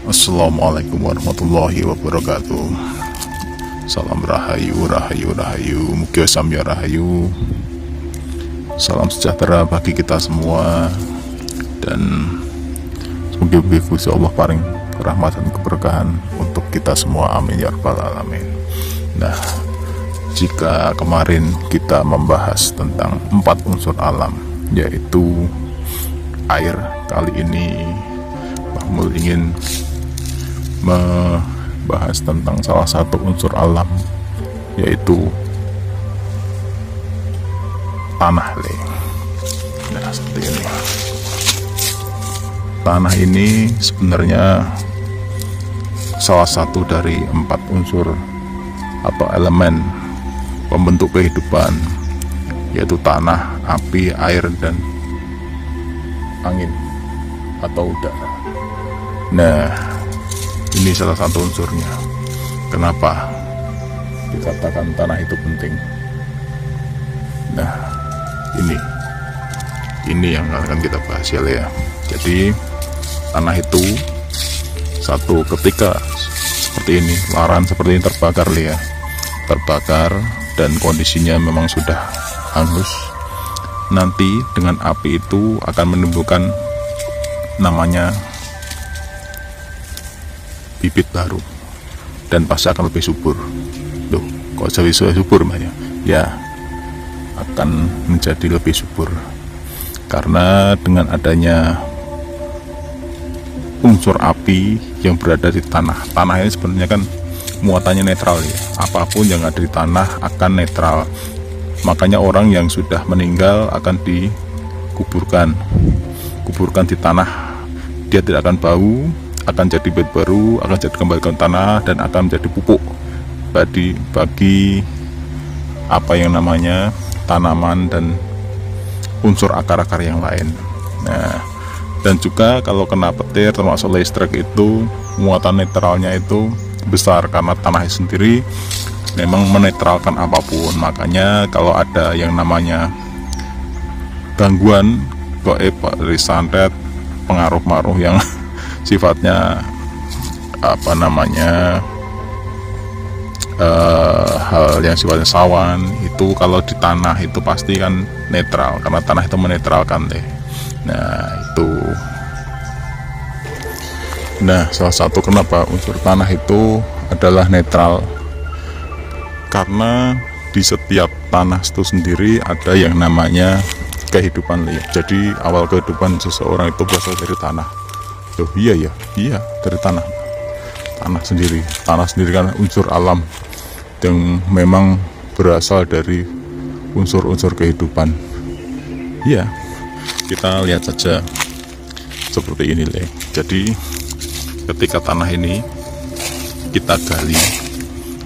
Assalamualaikum warahmatullahi wabarakatuh. Salam rahayu, rahayu, rahayu, mugia samya rahayu. Salam sejahtera bagi kita semua, dan semoga Gusti Allah paring rahmat dan keberkahan untuk kita semua, amin ya rabbal alamin. Nah, jika kemarin kita membahas tentang 4 unsur alam, yaitu air, kali ini Mahmud ingin membahas tentang salah satu unsur alam, yaitu tanah. Nah, seperti ini. Tanah ini sebenarnya salah satu dari 4 unsur atau elemen pembentuk kehidupan, yaitu tanah, api, air, dan angin atau udara. Nah, ini salah satu unsurnya. Kenapa dikatakan tanah itu penting? Nah, ini yang akan kita bahas ya. Jadi tanah itu satu ketika seperti ini, laran seperti ini terbakar ya, terbakar dan kondisinya memang sudah hangus. Nanti dengan api itu akan menimbulkan namanya bibit baru, dan pasti akan lebih subur. Loh, kok jadi subur banyak? Ya, akan menjadi lebih subur karena dengan adanya unsur api yang berada di tanah. Tanah ini sebenarnya kan muatannya netral ya, apapun yang ada di tanah akan netral. Makanya orang yang sudah meninggal akan dikuburkan di tanah, dia tidak akan bau, akan jadi bibit baru, akan jadi kembali ke tanah, dan akan menjadi pupuk bagi apa yang namanya tanaman dan unsur akar-akar yang lain. Nah, dan juga kalau kena petir termasuk listrik itu muatan netralnya itu besar karena tanah sendiri memang menetralkan apapun. Makanya kalau ada yang namanya gangguan gaib dari santet, pengaruh-pengaruh yang sifatnya hal yang sifatnya sawan, itu kalau di tanah itu pasti kan netral karena tanah itu menetralkan deh. Nah, salah satu kenapa unsur tanah itu adalah netral, karena di setiap tanah itu sendiri ada yang namanya kehidupan liar. Jadi awal kehidupan seseorang itu berasal dari tanah. Loh, iya dari tanah sendiri kan unsur alam yang memang berasal dari unsur-unsur kehidupan. Iya, kita lihat saja seperti ini Le. Jadi ketika tanah ini kita gali,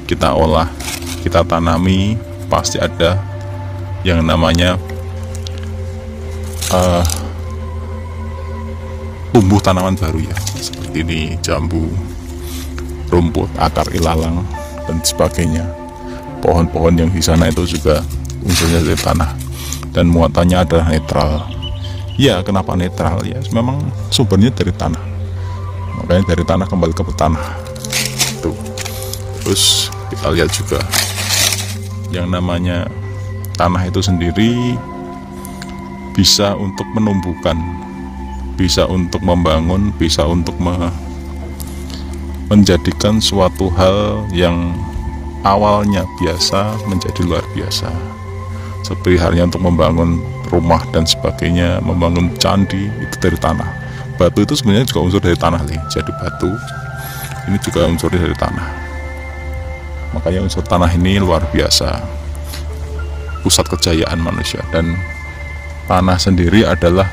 kita olah, kita tanami, pasti ada yang namanya tumbuh tanaman baru ya, seperti ini, jambu, rumput, akar ilalang, dan sebagainya. Pohon-pohon yang di sana itu juga unsurnya dari tanah, dan muatannya adalah netral. Ya, kenapa netral? Ya, memang sumbernya dari tanah, makanya dari tanah kembali ke tanah. Tuh. Terus kita lihat juga yang namanya tanah itu sendiri bisa untuk menumbuhkan, bisa untuk membangun, bisa untuk menjadikan suatu hal yang awalnya biasa menjadi luar biasa. Seperti halnya untuk membangun rumah dan sebagainya, membangun candi, itu dari tanah. Batu itu sebenarnya juga unsur dari tanah nih. Jadi batu ini juga unsur dari tanah. Makanya unsur tanah ini luar biasa, pusat kejayaan manusia. Dan tanah sendiri adalah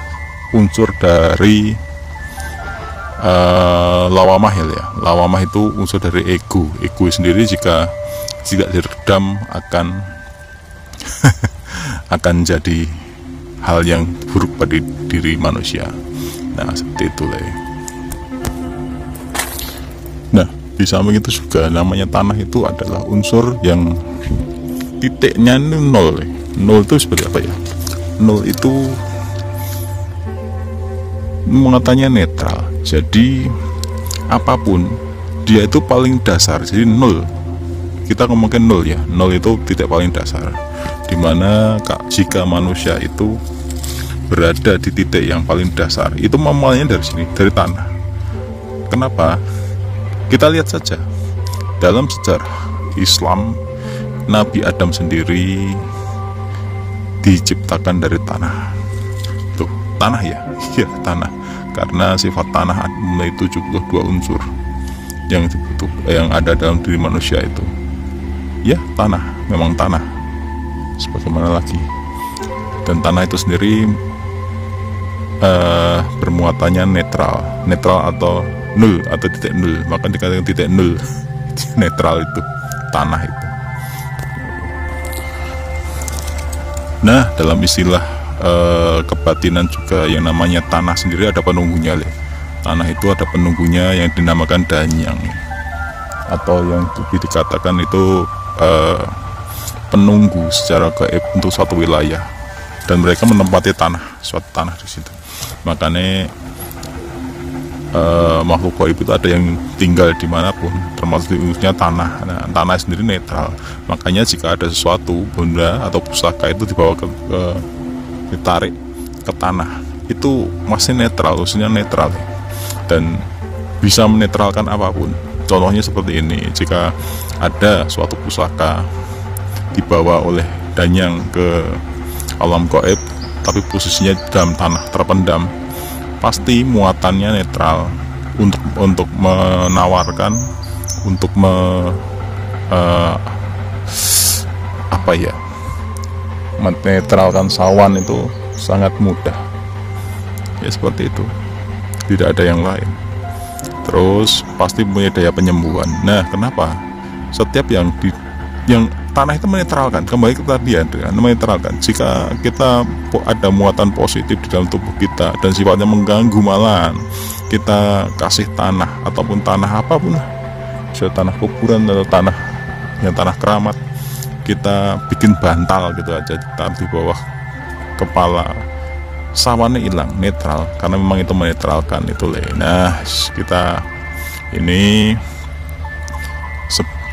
unsur dari lawamah ya. Lawamah itu unsur dari ego. Ego sendiri jika diredam akan akan jadi hal yang buruk pada diri manusia. Nah, seperti itu lah. Nah, di samping itu juga namanya tanah itu adalah unsur yang titiknya ini nol. Nol itu seperti apa ya? Nol itu muatannya netral. Jadi apapun dia itu paling dasar, jadi nol. Kita ngomongin nol ya, nol itu titik paling dasar, dimana jika manusia itu berada di titik yang paling dasar, itu memulainya dari sini, dari tanah. Kenapa? Kita lihat saja dalam sejarah Islam, Nabi Adam sendiri diciptakan dari tanah. Tuh, tanah ya, iya tanah. Karena sifat tanah mulai 72 unsur yang yang ada dalam diri manusia itu. Ya, tanah, memang tanah. Sebagaimana lagi. Dan tanah itu sendiri bermuatannya netral atau nol atau titik nol. Maka dikatakan titik nol. Netral itu tanah itu. Nah, dalam istilah kebatinan juga yang namanya tanah sendiri ada penunggunya. Tanah itu ada penunggunya yang dinamakan danyang, atau yang lebih dikatakan itu penunggu secara gaib untuk suatu wilayah, dan mereka menempati suatu tanah di situ. Makanya makhluk gaib itu ada yang tinggal dimanapun, termasuk di unsurnya tanah. Nah, tanah sendiri netral, makanya jika ada sesuatu benda atau pusaka itu dibawa ditarik ke tanah, itu masih netral, unsurnya netral, dan bisa menetralkan apapun. Contohnya seperti ini, jika ada suatu pusaka dibawa oleh danyang ke alam gaib, tapi posisinya dalam tanah terpendam, pasti muatannya netral untuk menawarkan, untuk menetralkan sawan itu sangat mudah. Ya seperti itu, tidak ada yang lain. Terus pasti punya daya penyembuhan. Nah, kenapa? Setiap yang tanah itu menetralkan, kembali ke tadi ya, menetralkan. Jika kita ada muatan positif di dalam tubuh kita dan sifatnya mengganggu, malahan kita kasih tanah ataupun tanah apapun, bisa tanah kuburan atau tanah keramat, kita bikin bantal gitu aja, taruh di bawah kepala, sawannya hilang, netral, karena memang itu menetralkan itu. Nah, kita ini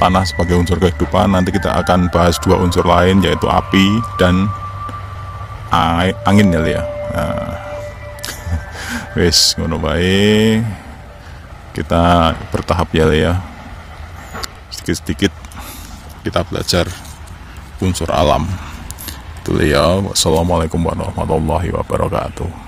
tanah sebagai unsur kehidupan. Nanti kita akan bahas dua unsur lain, yaitu api dan angin ya. Nah, wes ngono bae, kita bertahap ya. Sedikit-sedikit kita belajar unsur alam itu ya. Wassalamualaikum warahmatullahi wabarakatuh.